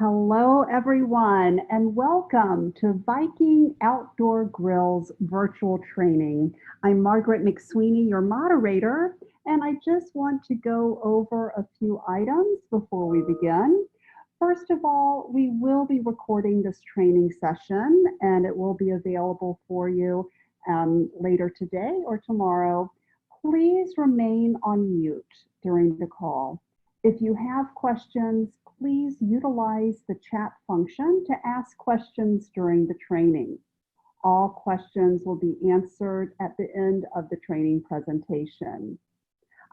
Hello, everyone, and welcome to Viking Outdoor Grill's virtual training. I'm Margaret McSweeney, your moderator, and I just want to go over a few items before we begin. First of all, we will be recording this training session, and it will be available for you later today or tomorrow. Please remain on mute during the call. If you have questions, please utilize the chat function to ask questions during the training. All questions will be answered at the end of the training presentation.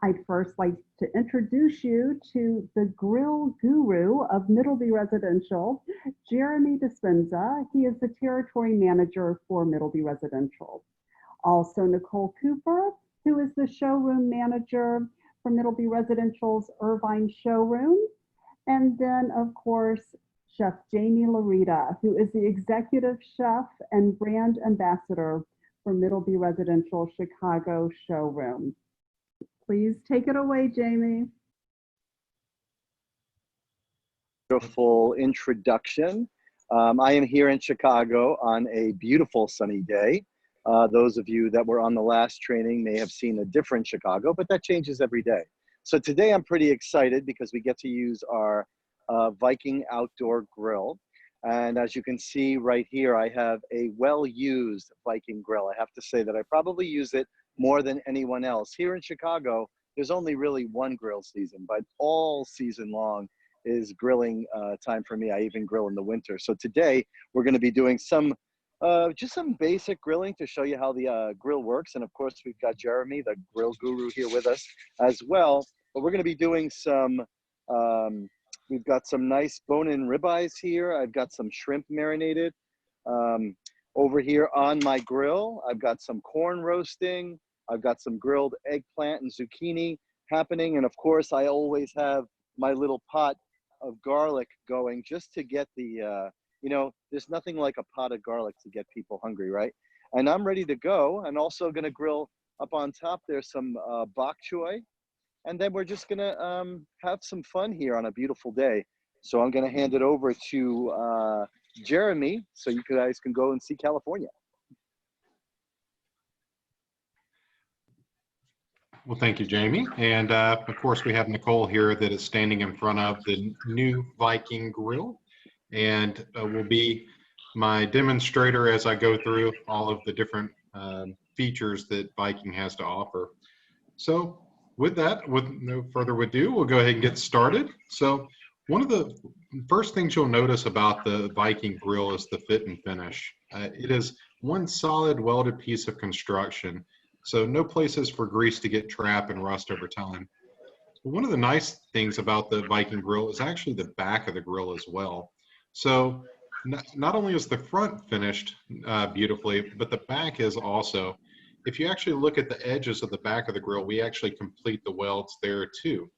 I'd first like to introduce you to the grill guru of Middleby Residential, Jeremy Dispenza. He is the territory manager for Middleby Residential. Also, Nicole Cooper, who is the showroom manager for Middleby Residential's Irvine showroom. And then, of course, Chef Jamie Larita, who is the executive chef and brand ambassador for Middleby Residential Chicago showroom. Please take it away, Jamie. Beautiful introduction. I am here in Chicago on a beautiful sunny day. Those of you that were on the last training may have seen a different Chicago, but that changes every day. So today I'm pretty excited because we get to use our Viking outdoor grill. And as you can see right here, I have a well-used Viking grill. I have to say that I probably use it more than anyone else. Here in Chicago, there's only really one grill season, but all season long is grilling time for me. I even grill in the winter. So today we're going to be doing just some basic grilling to show you how the grill works. And of course, we've got Jeremy, the grill guru, here with us as well. But we're going to be doing some, we've got some nice bone-in ribeyes here. I've got some shrimp marinated. Over here on my grill, I've got some corn roasting. I've got some grilled eggplant and zucchini happening. And of course, I always have my little pot of garlic going just to get the, you know, there's nothing like a pot of garlic to get people hungry, right? And I'm ready to go. I'm also gonna grill up on top there some bok choy. And then we're just gonna have some fun here on a beautiful day. So I'm gonna hand it over to Jeremy so you guys can go and see California. Well, thank you, Jamie. And of course, we have Nicole here that is standing in front of the new Viking grill and will be my demonstrator as I go through all of the different features that Viking has to offer. So with that, with no further ado, we'll go ahead and get started. So one of the first things you'll notice about the Viking grill is the fit and finish. It is one solid welded piece of construction. So no places for grease to get trapped and rust over time. One of the nice things about the Viking grill is actually the back of the grill as well. So not only is the front finished beautifully, but the back is also. If you actually look at the edges of the back of the grill, we actually complete the welds there too.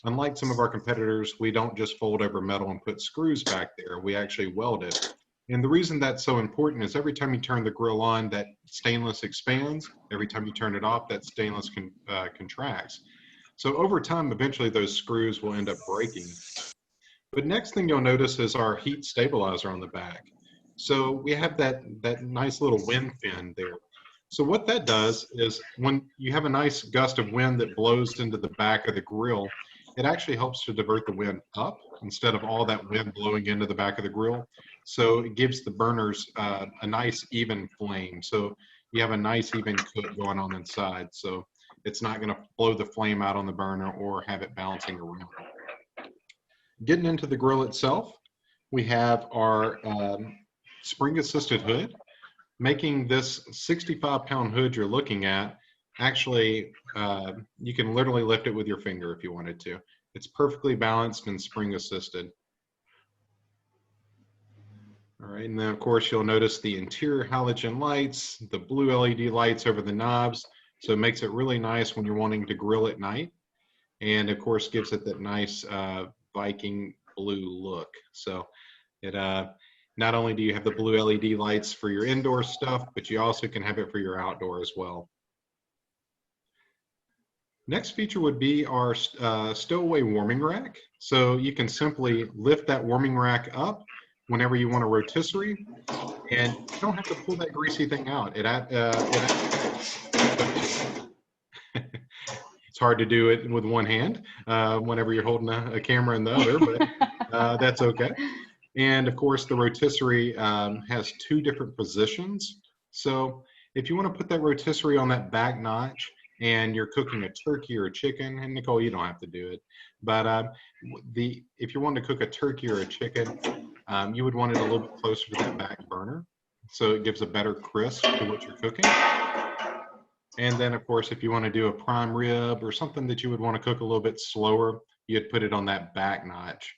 Unlike some of our competitors, we don't just fold over metal and put screws back there. We actually weld it. And the reason that's so important is every time you turn the grill on, that stainless expands. Every time you turn it off, that stainless contracts. So over time, eventually those screws will end up breaking. But next thing you'll notice is our heat stabilizer on the back. So we have that nice little wind fin there. So what that does is when you have a nice gust of wind that blows into the back of the grill, it actually helps to divert the wind up instead of all that wind blowing into the back of the grill. So it gives the burners a nice even flame. So you have a nice even cook going on inside. So it's not going to blow the flame out on the burner or have it bouncing around. Getting into the grill itself, we have our spring assisted hood. Making this 65-pound hood you're looking at, actually, you can literally lift it with your finger if you wanted to. It's perfectly balanced and spring assisted. All right, and then of course you'll notice the interior halogen lights, the blue LED lights over the knobs. So it makes it really nice when you're wanting to grill at night. And of course gives it that nice Viking blue look. So it, not only do you have the blue LED lights for your indoor stuff, but you also can have it for your outdoor as well. Next feature would be our stowaway warming rack. So you can simply lift that warming rack up whenever you want a rotisserie, and you don't have to pull that greasy thing out. It's hard to do it with one hand whenever you're holding a camera in the other, but that's okay. And of course, the rotisserie has two different positions. So if you want to put that rotisserie on that back notch and you're cooking a turkey or a chicken, and Nicole, you don't have to do it, but if you're wanting to cook a turkey or a chicken, you would want it a little bit closer to that back burner, so it gives a better crisp to what you're cooking. And then, of course, if you want to do a prime rib or something that you would want to cook a little bit slower, you'd put it on that back notch.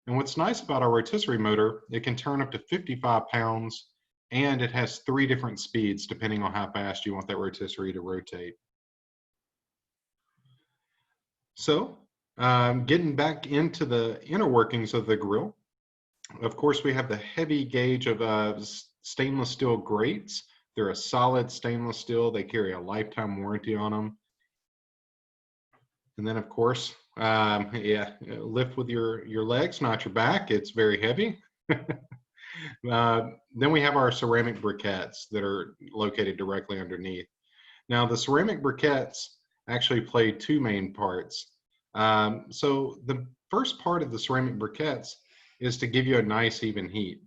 And what's nice about our rotisserie motor, it can turn up to 55 pounds, and it has 3 different speeds depending on how fast you want that rotisserie to rotate. So, getting back into the inner workings of the grill, of course, we have the heavy gauge of stainless steel grates. They're a solid stainless steel. They carry a lifetime warranty on them. And then, of course, lift with your legs, not your back. It's very heavy. Then we have our ceramic briquettes that are located directly underneath. Now, the ceramic briquettes actually play 2 main parts. So the first part of the ceramic briquettes is to give you a nice even heat.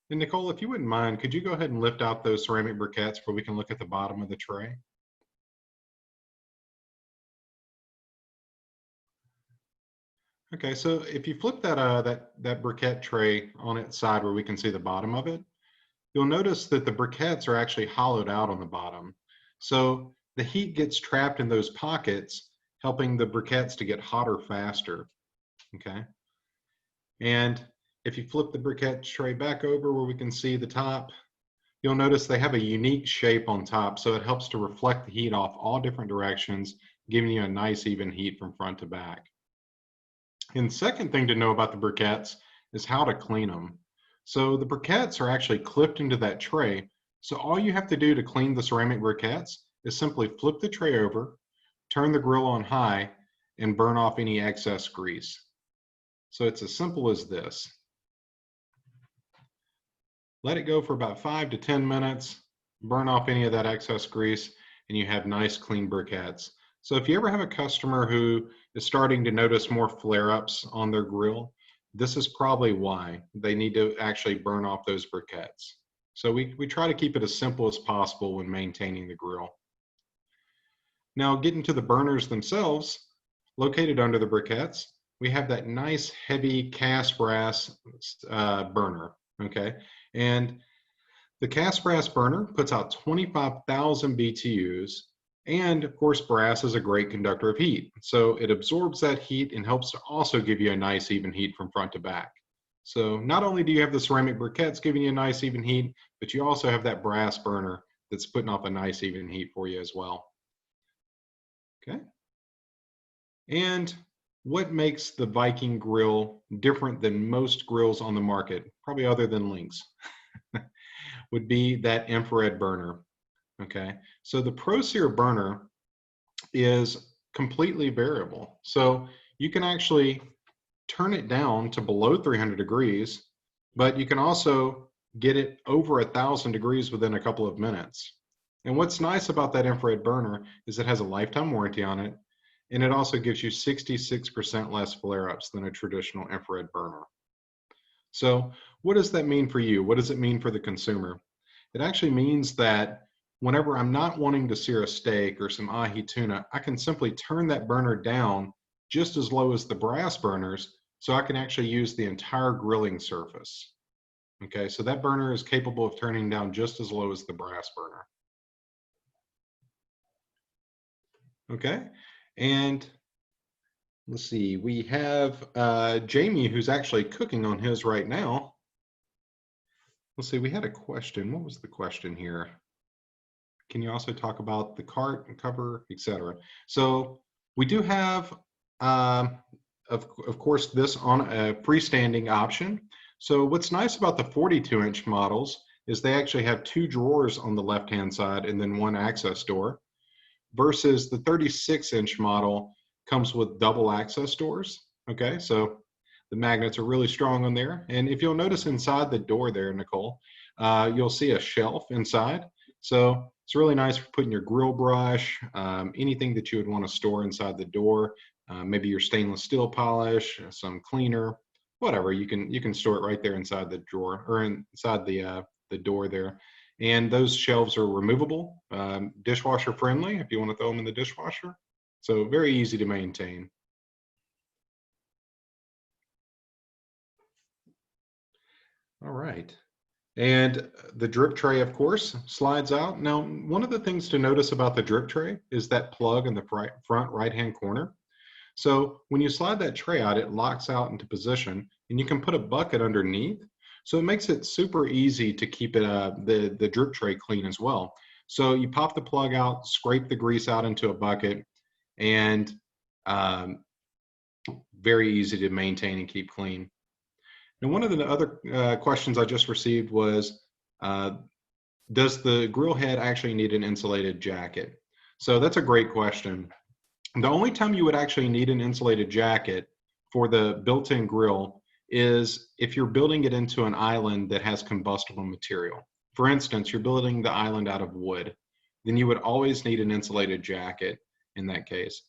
And Nicole, if you wouldn't mind, could you go ahead and lift out those ceramic briquettes where we can look at the bottom of the tray? Okay, so if you flip that briquette tray on its side where we can see the bottom of it, you'll notice that the briquettes are actually hollowed out on the bottom. So the heat gets trapped in those pockets, helping the briquettes to get hotter faster, okay? And if you flip the briquette tray back over where we can see the top, you'll notice they have a unique shape on top, so it helps to reflect the heat off all different directions, giving you a nice even heat from front to back. And the second thing to know about the briquettes is how to clean them. So the briquettes are actually clipped into that tray, so all you have to do to clean the ceramic briquettes is simply flip the tray over, turn the grill on high, and burn off any excess grease. So it's as simple as this. Let it go for about 5 to 10 minutes, burn off any of that excess grease, and you have nice clean briquettes. So if you ever have a customer who is starting to notice more flare-ups on their grill, this is probably why. They need to actually burn off those briquettes. So we try to keep it as simple as possible when maintaining the grill. Now, getting to the burners themselves, located under the briquettes, we have that nice heavy cast brass burner, okay? And the cast brass burner puts out 25,000 BTUs, and of course, brass is a great conductor of heat. So it absorbs that heat and helps to also give you a nice even heat from front to back. So not only do you have the ceramic briquettes giving you a nice even heat, but you also have that brass burner that's putting off a nice even heat for you as well. Okay. And what makes the Viking grill different than most grills on the market, probably other than Lynx, would be that infrared burner. Okay, so the ProSear burner is completely variable. So you can actually turn it down to below 300 degrees, but you can also get it over 1,000 degrees within a couple of minutes. And what's nice about that infrared burner is it has a lifetime warranty on it, and it also gives you 66% less flare-ups than a traditional infrared burner. So what does that mean for you? What does it mean for the consumer? It actually means that whenever I'm not wanting to sear a steak or some ahi tuna, I can simply turn that burner down just as low as the brass burners, so I can actually use the entire grilling surface. Okay, so that burner is capable of turning down just as low as the brass burner. Okay, and let's see, we have Jamie who's actually cooking on his right now. Let's see, we had a question. What was the question here? Can you also talk about the cart and cover, etc.? So we do have, of course, this on a freestanding option. So what's nice about the 42-inch models is they actually have 2 drawers on the left-hand side and then 1 access door. versus the 36-inch model comes with double access doors. Okay, so the magnets are really strong on there. And if you'll notice inside the door there, Nicole, you'll see a shelf inside. So it's really nice for putting your grill brush, anything that you would want to store inside the door, maybe your stainless steel polish, some cleaner, whatever. You can store it right there inside the drawer or inside the door there. And those shelves are removable, dishwasher friendly if you want to throw them in the dishwasher. So very easy to maintain. All right. And the drip tray, of course, slides out. Now, one of the things to notice about the drip tray is that plug in the front right-hand corner. So when you slide that tray out, it locks out into position, and you can put a bucket underneath. So it makes it super easy to keep it the drip tray clean as well. So you pop the plug out, scrape the grease out into a bucket, and very easy to maintain and keep clean. And one of the other questions I just received was, does the grill head actually need an insulated jacket? So that's a great question. The only time you would actually need an insulated jacket for the built-in grill is if you're building it into an island that has combustible material. For instance, you're building the island out of wood, then you would always need an insulated jacket in that case.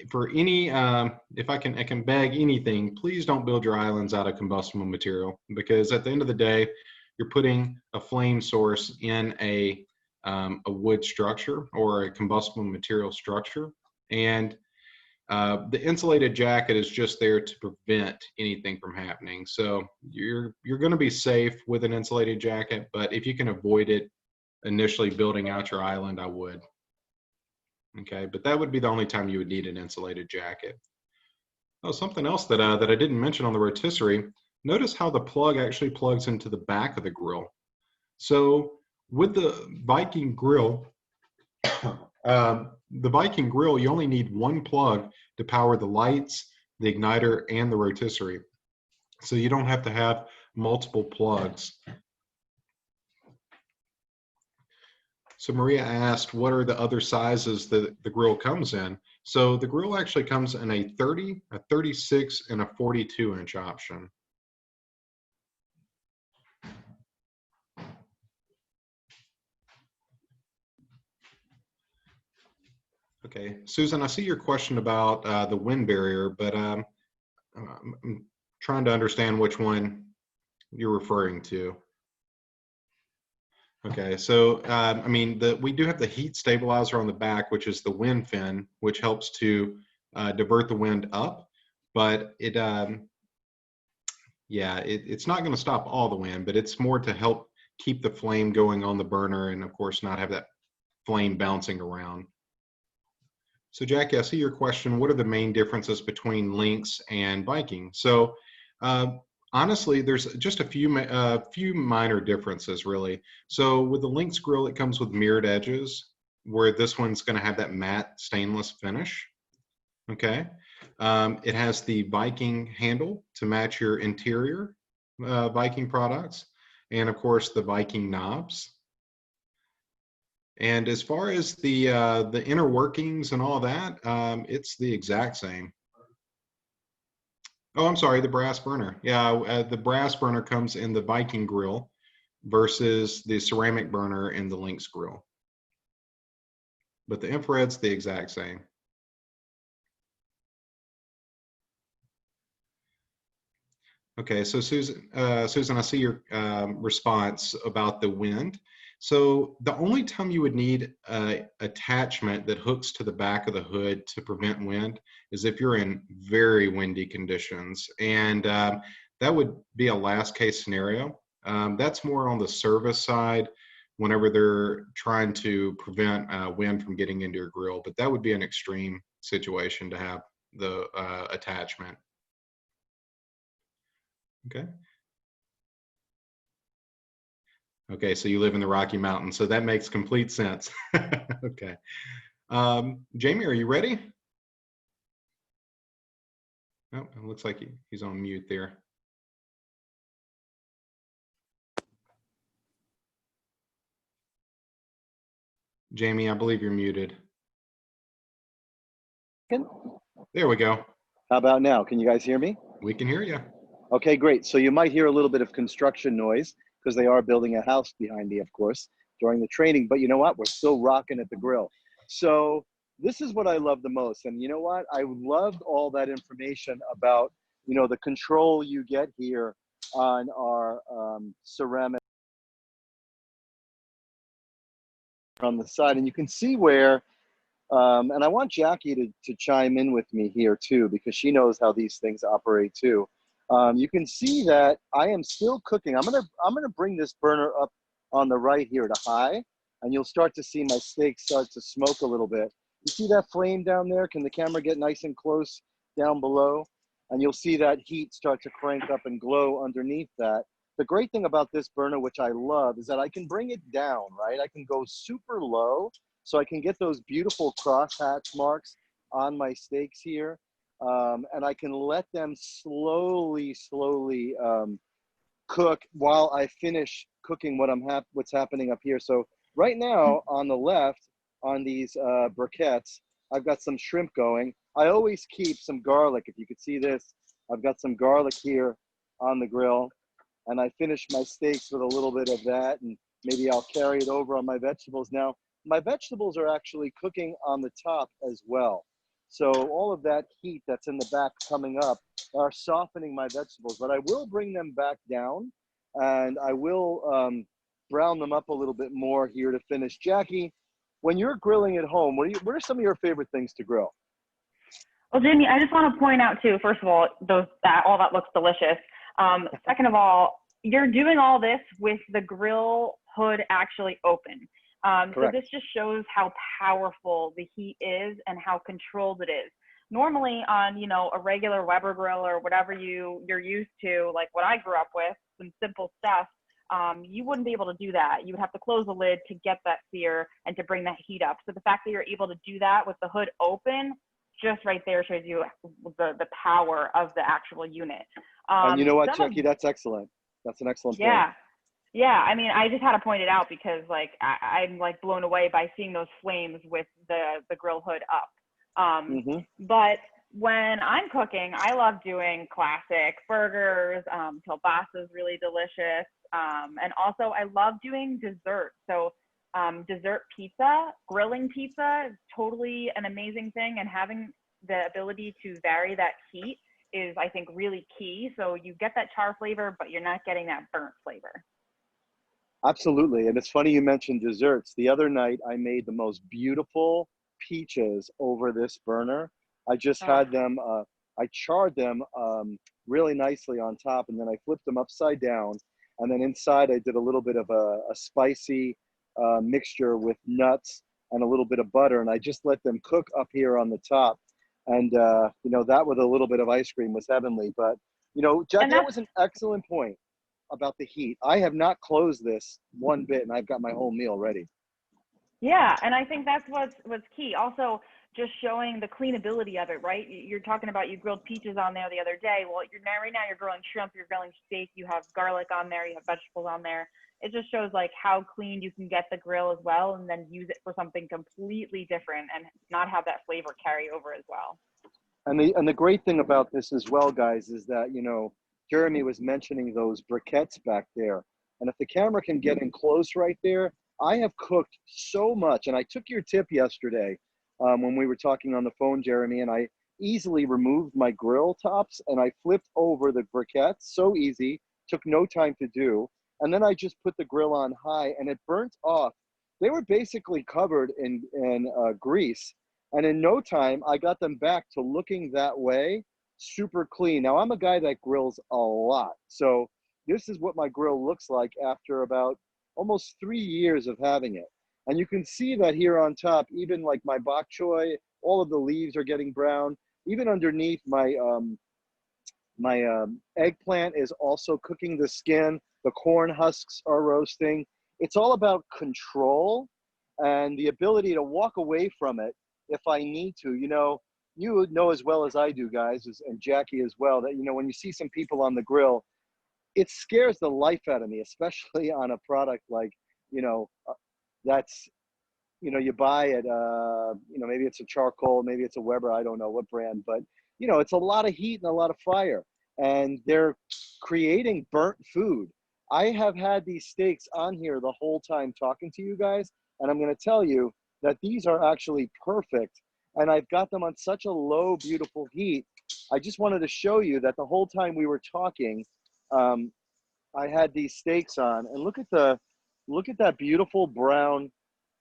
For any, if I can beg anything, please don't build your islands out of combustible material, because at the end of the day, you're putting a flame source in a wood structure or a combustible material structure. And the insulated jacket is just there to prevent anything from happening. So you're going to be safe with an insulated jacket, but if you can avoid it initially building out your island, I would. Okay, but that would be the only time you would need an insulated jacket. Oh, something else that I didn't mention on the rotisserie, notice how the plug actually plugs into the back of the grill. So with the Viking grill, you only need one plug to power the lights, the igniter, and the rotisserie. So you don't have to have multiple plugs. So Maria asked, what are the other sizes that the grill comes in? So the grill actually comes in a 30, a 36, and a 42-inch option. Okay, Susan, I see your question about the wind barrier, but I'm trying to understand which one you're referring to. Okay, so I mean, we do have the heat stabilizer on the back, which is the wind fin, which helps to divert the wind up, but it's not going to stop all the wind, but it's more to help keep the flame going on the burner, and of course not have that flame bouncing around. So Jackie, I see your question. What are the main differences between Lynx and Viking? So honestly, there's just a few minor differences, really. So with the Lynx grill, it comes with mirrored edges, where this one's going to have that matte stainless finish. Okay. It has the Viking handle to match your interior Viking products, and of course the Viking knobs. And as far as the inner workings and all that, it's the exact same. Oh, I'm sorry, the brass burner. Yeah, the brass burner comes in the Viking grill versus the ceramic burner in the Lynx grill. But the infrared's the exact same. Okay, so Susan, I see your response about the wind. So the only time you would need an attachment that hooks to the back of the hood to prevent wind is if you're in very windy conditions. And that would be a last case scenario. That's more on the service side whenever they're trying to prevent wind from getting into your grill. But that would be an extreme situation to have the attachment. Okay. Okay, so you live in the Rocky Mountains, so that makes complete sense. Okay. Jamie, are you ready? Oh, it looks like he's on mute there. Jamie, I believe you're muted. There we go. How about now? Can you guys hear me? We can hear you. Okay, great. So you might hear a little bit of construction noise because they are building a house behind me, of course, during the training. But you know what? We're still rocking at the grill. So this is what I love the most. And you know what? I loved all that information about, you know, the control you get here on our ceramic on the side. And you can see where, and I want Jackie to chime in with me here too, because she knows how these things operate too. You can see that I am still cooking. I'm gonna bring this burner up on the right here to high, and you'll start to see my steak start to smoke a little bit. You see that flame down there? Can the camera get nice and close down below? And you'll see that heat start to crank up and glow underneath that. The great thing about this burner, which I love, is that I can bring it down, right? I can go super low, so I can get those beautiful crosshatch marks on my steaks here. And I can let them slowly cook while I finish cooking what's happening up here. So right now on the left, on these briquettes, I've got some shrimp going. I always keep some garlic. If you could see this, I've got some garlic here on the grill, and I finish my steaks with a little bit of that, and maybe I'll carry it over on my vegetables. Now, my vegetables are actually cooking on the top as well. So all of that heat that's in the back coming up are softening my vegetables, but I will bring them back down, and I will brown them up a little bit more here to finish. Jackie, when you're grilling at home, what are some of your favorite things to grill? Well, Jamie, I just want to point out too, first of all, all that looks delicious. Second of all, you're doing all this with the grill hood actually open. So this just shows how powerful the heat is and how controlled it is. Normally on, you know, a regular Weber grill or whatever you're used to, like what I grew up with, some simple stuff, you wouldn't be able to do that. You would have to close the lid to get that sear and to bring that heat up. So the fact that you're able to do that with the hood open, just right there shows you the power of the actual unit. And you know what, Jackie, that's excellent. That's an excellent point. Yeah, I mean, I just had to point it out because like I'm like blown away by seeing those flames with the grill hood up. But when I'm cooking, I love doing classic burgers. Kielbasa is really delicious, and also I love doing dessert. So dessert pizza, grilling pizza is totally an amazing thing, and having the ability to vary that heat is, I think, really key. So you get that char flavor, but you're not getting that burnt flavor. Absolutely. And it's funny you mentioned desserts. The other night I made the most beautiful peaches over this burner. I just had them, I charred them really nicely on top, and then I flipped them upside down. And then inside I did a little bit of a spicy mixture with nuts and a little bit of butter. And I just let them cook up here on the top. And, you know, that with a little bit of ice cream was heavenly. But, you know, Jackie, that was an excellent point about the heat. I have not closed this one bit, and I've got my whole meal ready. Yeah, and I think that's what's key. Also, just showing the cleanability of it, right? You're talking about you grilled peaches on there the other day. Well, right now you're grilling shrimp, you're grilling steak, you have garlic on there, you have vegetables on there. It just shows like how clean you can get the grill as well, and then use it for something completely different and not have that flavor carry over as well. And the great thing about this as well, guys, is that, you know, Jeremy was mentioning those briquettes back there. And if the camera can get in close right there, I have cooked so much. And I took your tip yesterday when we were talking on the phone, Jeremy, and I easily removed my grill tops and I flipped over the briquettes. So easy, took no time to do. And then I just put the grill on high and it burnt off. They were basically covered in grease. And in no time, I got them back to looking that way, super clean. Now, I'm a guy that grills a lot. So this is what my grill looks like after about almost 3 years of having it. And you can see that here on top, even like my bok choy, all of the leaves are getting brown. Even underneath my eggplant is also cooking the skin. The corn husks are roasting. It's all about control and the ability to walk away from it if I need to. You know as well as I do, guys, and Jackie as well, that, you know, when you see some people on the grill, it scares the life out of me, especially on a product like, you know, that's you buy at, maybe it's a charcoal, maybe it's a Weber, I don't know what brand, but, it's a lot of heat and a lot of fire, and they're creating burnt food. I have had these steaks on here the whole time talking to you guys, and I'm going to tell you that these are actually perfect, and I've got them on such a low, beautiful heat. I just wanted to show you that the whole time we were talking, I had these steaks on, and look at that beautiful brown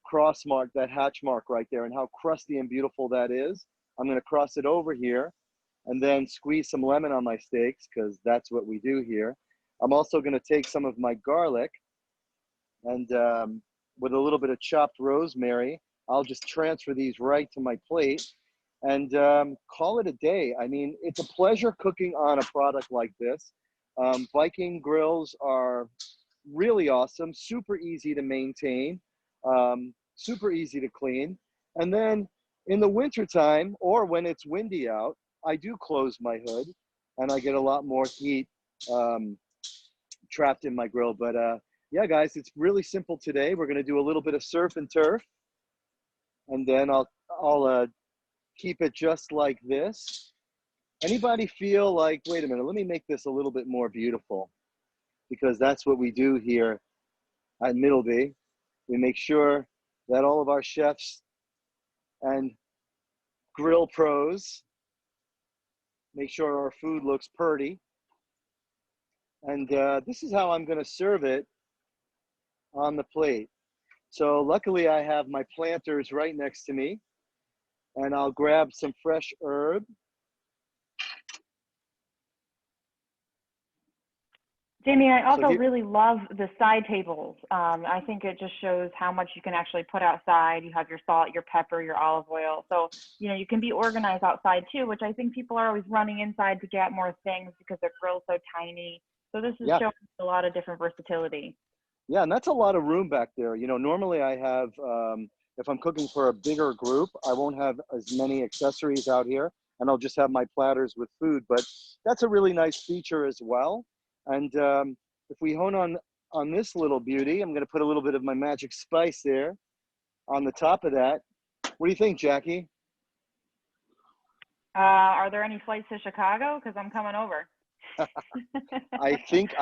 cross mark, that hatch mark right there, and how crusty and beautiful that is. I'm going to cross it over here and then squeeze some lemon on my steaks, because that's what we do here. I'm also going to take some of my garlic, and with a little bit of chopped rosemary, I'll just transfer these right to my plate and call it a day. I mean, it's a pleasure cooking on a product like this. Viking grills are really awesome, super easy to maintain, super easy to clean. And then in the wintertime, or when it's windy out, I do close my hood and I get a lot more heat trapped in my grill. But yeah, guys, it's really simple today. We're going to do a little bit of surf and turf, and then I'll keep it just like this. Anybody feel like, wait a minute, let me make this a little bit more beautiful, because that's what we do here at Middleby. We make sure that all of our chefs and grill pros make sure our food looks pretty. And this is how I'm going to serve it on the plate. So luckily I have my planters right next to me, and I'll grab some fresh herb. Jamie, I also So really love the side tables. I think it just shows how much you can actually put outside. You have your salt, your pepper, your olive oil. So, you can be organized outside too, which I think people are always running inside to get more things because their grill's so tiny. So this is showing a lot of different versatility. Yeah, and that's a lot of room back there. Normally I have, if I'm cooking for a bigger group, I won't have as many accessories out here, and I'll just have my platters with food. But that's a really nice feature as well. And if we hone on this little beauty, I'm going to put a little bit of my magic spice there on the top of that. What do you think, Jackie? Are there any flights to Chicago? Because I'm coming over. I think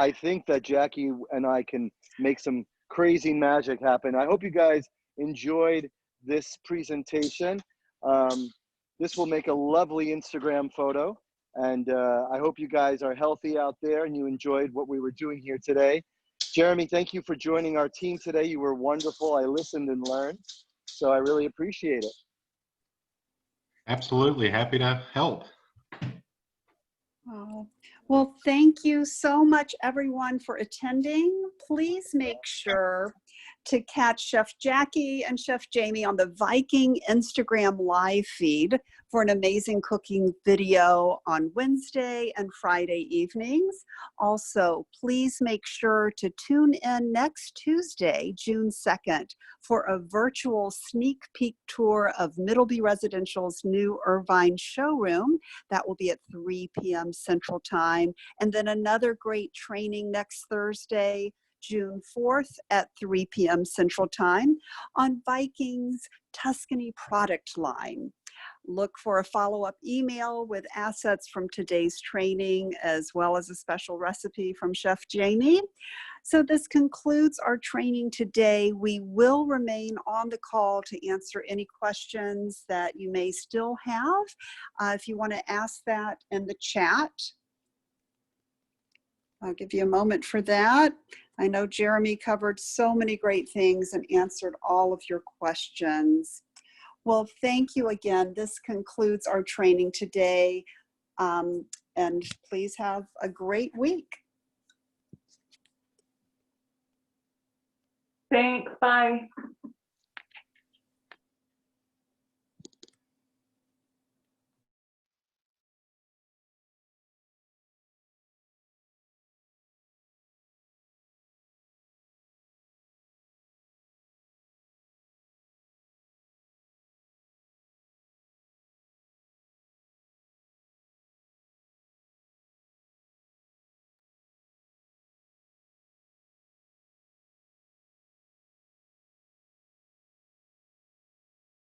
that Jackie and I can make some crazy magic happen. I hope you guys enjoyed this presentation. This will make a lovely Instagram photo. And I hope you guys are healthy out there and you enjoyed what we were doing here today. Jeremy, thank you for joining our team today. You were wonderful. I listened and learned, so I really appreciate it. Absolutely. Happy to help. Oh, well, thank you so much, everyone, for attending. Please make sure to catch Chef Jackie and Chef Jamie on the Viking Instagram live feed for an amazing cooking video on Wednesday and Friday evenings. Also, please make sure to tune in next Tuesday, June 2nd, for a virtual sneak peek tour of Middleby Residential's new Irvine showroom. That will be at 3 p.m. Central Time. And then another great training next Thursday, June 4th at 3 p.m. Central Time on Viking's Tuscany product line. Look for a follow-up email with assets from today's training, as well as a special recipe from Chef Jamie. So this concludes our training today. We will remain on the call to answer any questions that you may still have. If you want to ask that in the chat, I'll give you a moment for that. I know Jeremy covered so many great things and answered all of your questions. Well, thank you again. This concludes our training today. And please have a great week. Thanks. Bye.